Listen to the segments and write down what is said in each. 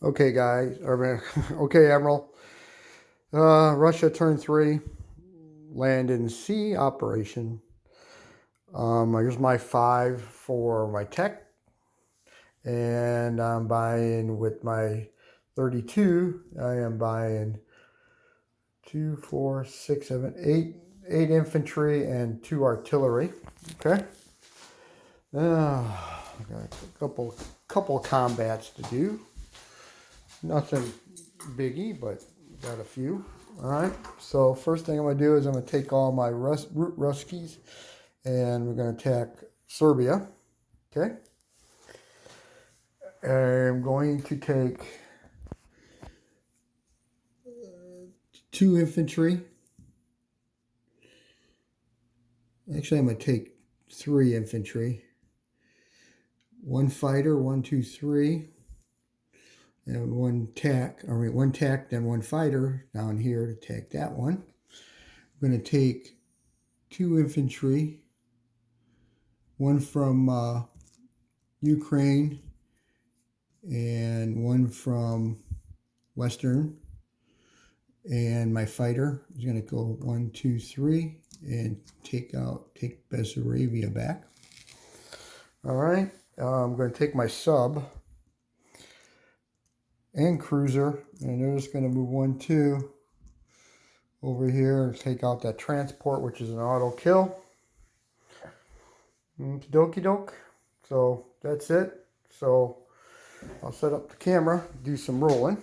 Okay, guys. Okay, Admiral. Russia turn 3, land and sea operation. Here's my 5 for my tech, and I'm buying with my 32. I am buying 2, 4, 6, 7, 8 infantry and 2 artillery. Okay. I got a couple combats to do. Nothing biggie, but got a few. All right. So first thing I'm gonna do is I'm gonna take all my root Ruskies, and we're gonna attack Serbia. Okay. I'm going to take 2 infantry. Actually, I'm gonna take 3 infantry. 1 fighter, 1, 2, 3, and 1 tack. I mean, 1 tack, then 1 fighter down here to take that one. I'm gonna take 2 infantry. 1 from Ukraine and 1 from Western. And my fighter is going to go 1, 2, 3 and take Bessarabia back. All right. I'm going to take my sub and cruiser, and they're just going to move 1, 2 over here and take out that transport, which is an auto kill. Dokie doke. So that's it. So I'll set up the camera, do some rolling.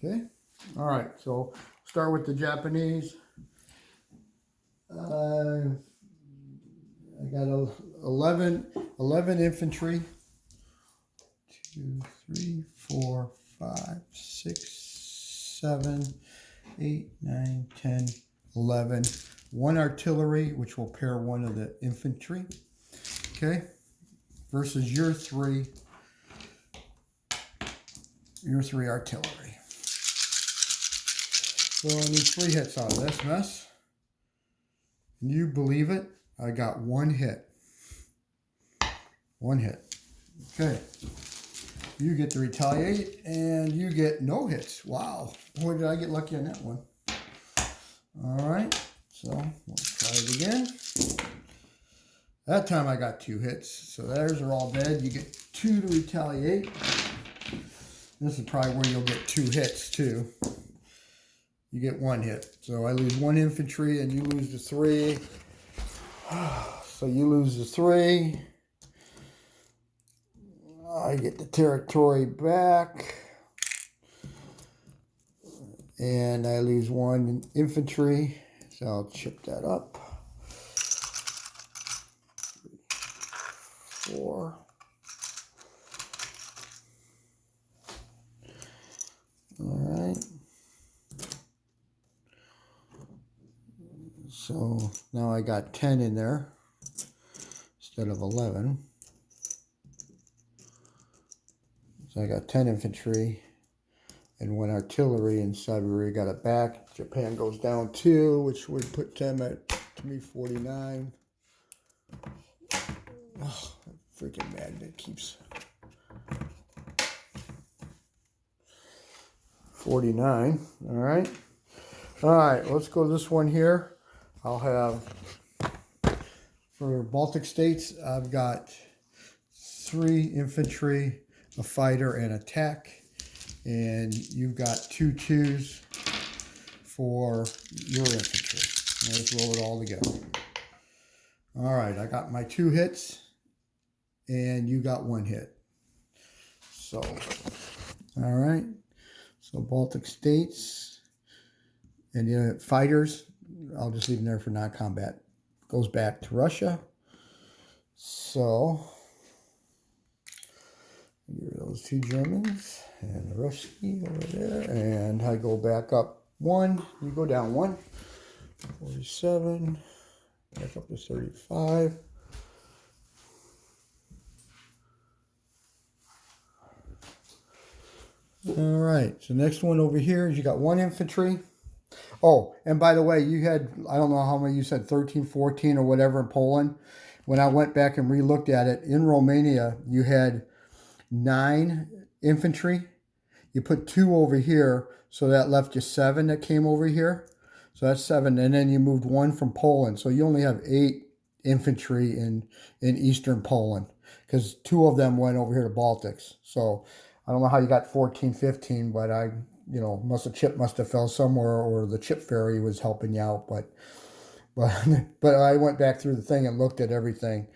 Okay. All right. So start with the Japanese. I got 11 infantry. 2, 3, 4, 5, 6, 7, 8, 9, 10, 11. 1 artillery, which will pair 1 of the infantry. Okay. Versus your 3 artillery. So I need 3 hits out of this mess. Can you believe it? I got 1 hit. 1 hit. Okay. You get to retaliate, and you get no hits. Wow. Boy, did I get lucky on that one. All right. So we'll try it again. That time I got 2 hits. So theirs are all dead. You get 2 to retaliate. This is probably where you'll get 2 hits, too. You get 1 hit. So I lose 1 infantry, and you lose the 3. So you lose the 3. I get the territory back. And I lose 1 infantry. So I'll chip that up. 3, 4. All right. So now I got 10 in there instead of 11. So I got 10 infantry and 1 artillery, and Siberia got it back. Japan goes down 2, which would put them at, to me, 49. Oh, that freaking magnet keeps 49. All right. All right, let's go to this one here. I'll have, for Baltic states, I've got 3 infantry, a fighter, and a tack. And you've got 2 2s for your infantry. Let's roll it all together. All right, I got my 2 hits, and you got 1 hit. So, all right. So Baltic states and the fighters, I'll just leave them there for non-combat. Goes back to Russia. So here are those 2 Germans and the Ruski over there. And I go back up 1. You go down 1. 47. Back up to 35. All right, so next one over here is you got 1 infantry. Oh, and by the way, you had, I don't know how many you said, 13, 14 or whatever in Poland. When I went back and re-looked at it, in Romania, you had 9 infantry. You put 2 over here, so that left you 7 that came over here. So that's 7, and then you moved 1 from Poland. So you only have 8 infantry in eastern Poland, because 2 of them went over here to Baltics. So I don't know how you got 14, 15, but chip must have fell somewhere, or the chip ferry was helping you out. But but I went back through the thing and looked at everything.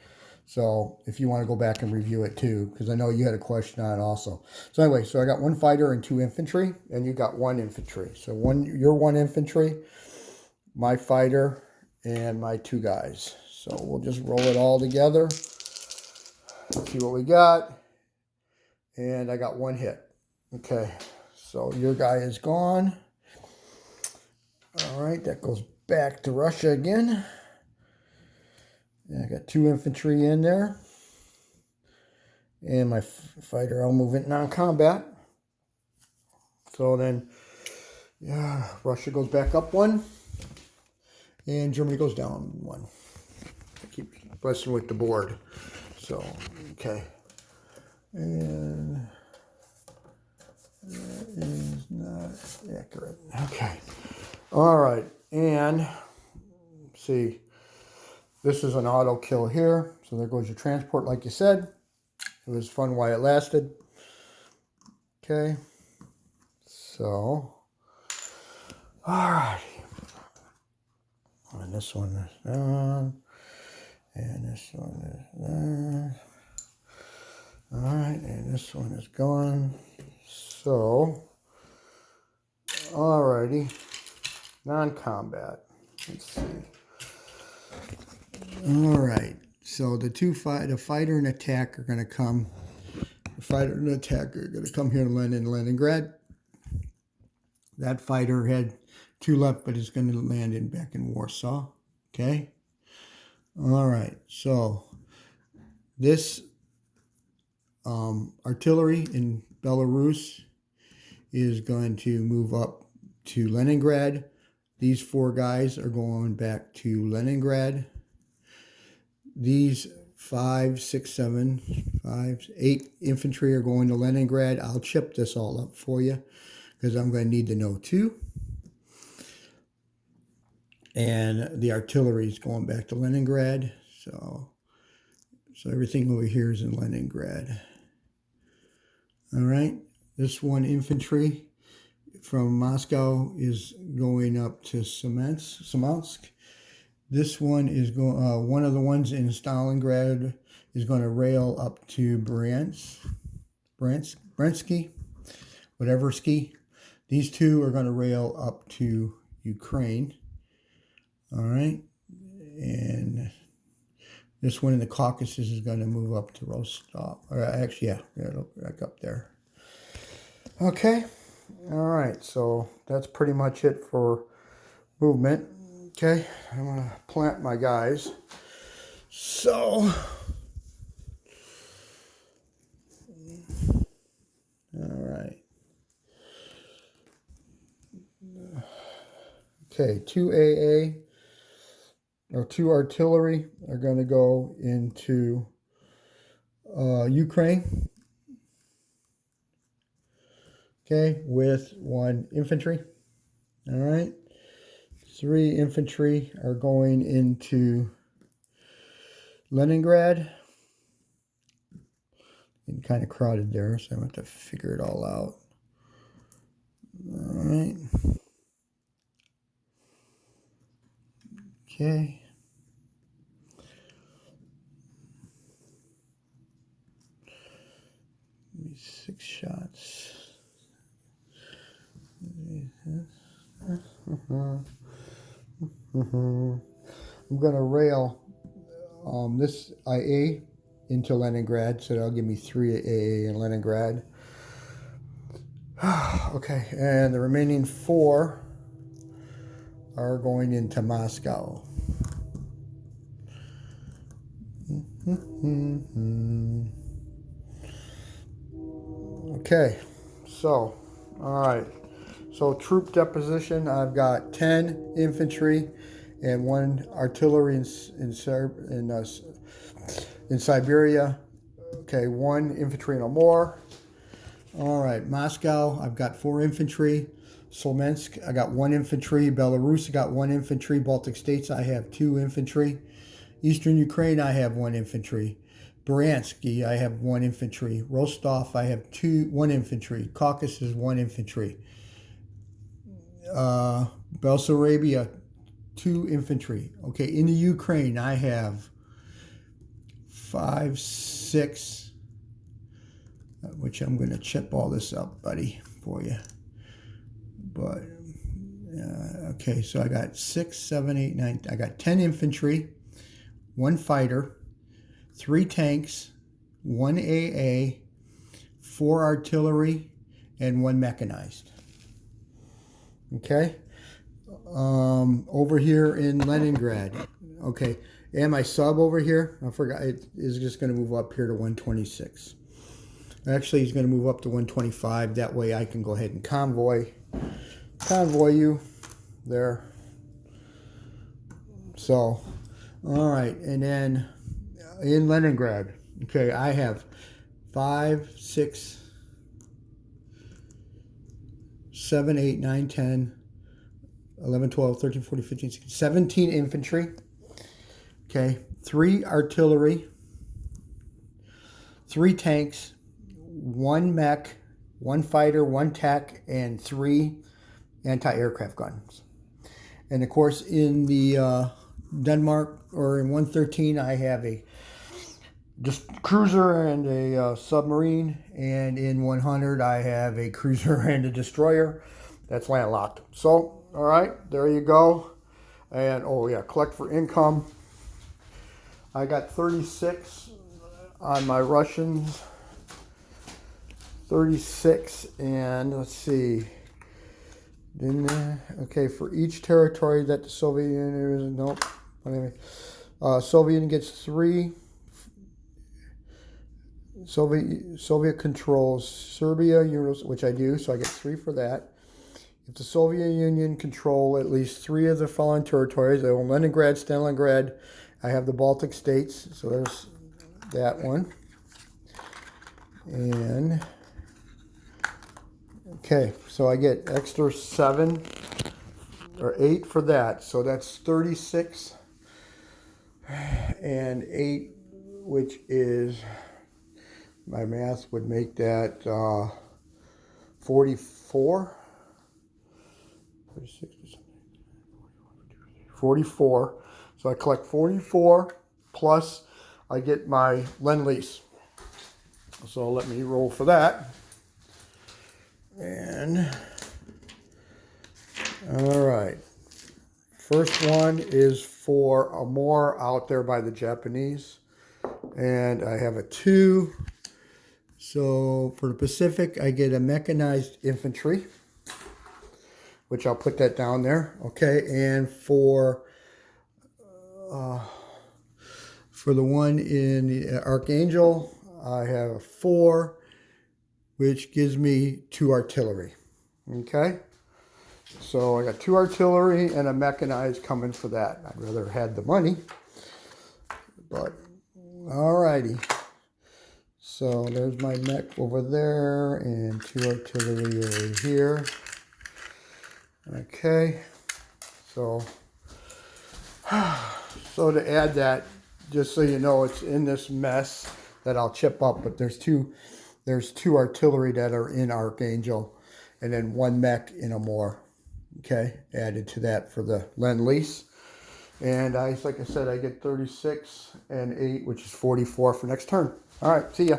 So if you want to go back and review it too, because I know you had a question on it also. So anyway, so I got 1 fighter and 2 infantry, and you got 1 infantry. So you're 1 infantry, my fighter, and my 2 guys. So we'll just roll it all together. See what we got. And I got 1 hit. Okay, so your guy is gone. All right, that goes back to Russia again. And I got 2 infantry in there. And my fighter, I'll move it non-combat. So then, yeah, Russia goes back up 1. And Germany goes down 1. I keep messing with the board. So, okay. And that is not accurate. Okay. All right. And see, this is an auto kill here. So there goes your transport, like you said. It was fun while it lasted. Okay. So, all right. And this one is done. And this one is done. All right, and this one is gone. So, alrighty, non-combat. Let's see. All right, so the fighter and attack are going to come. The fighter and attack are going to come here to Leningrad. That fighter had 2 left, but is going to land back in Warsaw. Okay. All right, so this artillery in Belarus is going to move up to Leningrad. These 4 guys are going back to Leningrad. These 5, 6, 7, 8 infantry are going to Leningrad. I'll chip this all up for you because I'm going to need to know too. And the artillery is going back to Leningrad. So everything over here is in Leningrad. All right, this 1 infantry from Moscow is going up to Smolensk. This one is going. One of the ones in Stalingrad is going to rail up to Bryansk, whatever ski. These 2 are going to rail up to Ukraine. All right, and this one in the Caucasus is going to move up to Rostov. Or actually, yeah, it'll back up there. Okay. All right. So that's pretty much it for movement. Okay. I'm going to plant my guys. So, all right. Okay. 2 AA. Or 2 artillery are going to go into Ukraine. Okay, with 1 infantry. All right. 3 infantry are going into Leningrad. And kind of crowded there, so I'm going to have to figure it all out. All right. Okay. 6 shots. I'm going to rail this IA into Leningrad, so that'll give me 3 AA in Leningrad. Okay, and the remaining 4 are going into Moscow. Okay, so All right. So troop deposition, I've got 10 infantry and 1 artillery in Siberia. Okay, 1 infantry no more. All right, Moscow, I've got 4 infantry. Smolensk, I got 1 infantry. Belarus, I got 1 infantry. Baltic States, I have 2 infantry. Eastern Ukraine, I have 1 infantry. Bryansk, I have 1 infantry. Rostov, I have 1 infantry. Caucasus, 1 infantry. Bessarabia, 2 infantry. Okay, in the Ukraine, I have 5, 6, which I'm going to chip all this up, buddy, for you. But, okay, so I got 6, 7, 8, 9. I got 10 infantry, 1 fighter, 3 tanks, 1 AA, 4 artillery, and 1 mechanized. Okay. Over here in Leningrad. Okay. And my sub over here, I forgot, it is just going to move up here to 126. Actually, he's going to move up to 125. That way I can go ahead and convoy you there. So, all right. And then in Leningrad, okay, I have 5, 6, 7, 8, 9, 10, 11, 12, 13, 14, 15, 16, 17 infantry. Okay, 3 artillery, 3 tanks, 1 mech, 1 fighter, 1 tech, and 3 anti-aircraft guns. And of course, in the Denmark, or in 113, I have a just cruiser and a submarine, and in 100 I have a cruiser and a destroyer. That's landlocked. So, all right, there you go. And oh yeah, collect for income. I got 36 on my Russians. 36, and let's see. Okay, for each territory that the Soviet Union is, nope. Anyway, Soviet Union gets 3. Soviet controls Serbia, which I do, so I get 3 for that. If the Soviet Union control at least 3 of the following territories, I own Leningrad, Stalingrad, I have the Baltic States, so there's that one. And, okay, so I get extra 7 or 8 for that, so that's 36 and 8, which is, my math would make that 44. 44. So I collect 44 plus I get my Lend-Lease. So let me roll for that. And all right. First one is for Amur out there by the Japanese. And I have a 2. So for the Pacific, I get a mechanized infantry, which I'll put that down there. Okay, and for the one in the Archangel, I have a 4, which gives me 2 artillery. Okay, so I got 2 artillery and a mechanized coming for that. I'd rather have had the money, but alrighty. So there's my mech over there and 2 artillery over here. Okay, so to add that, just so you know, it's in this mess that I'll chip up, but there's two artillery that are in Archangel, and then 1 mech in Amur. Okay, added to that for the Lend-Lease. And like I said, I get 36 and 8, which is 44 for next turn. All right, see ya.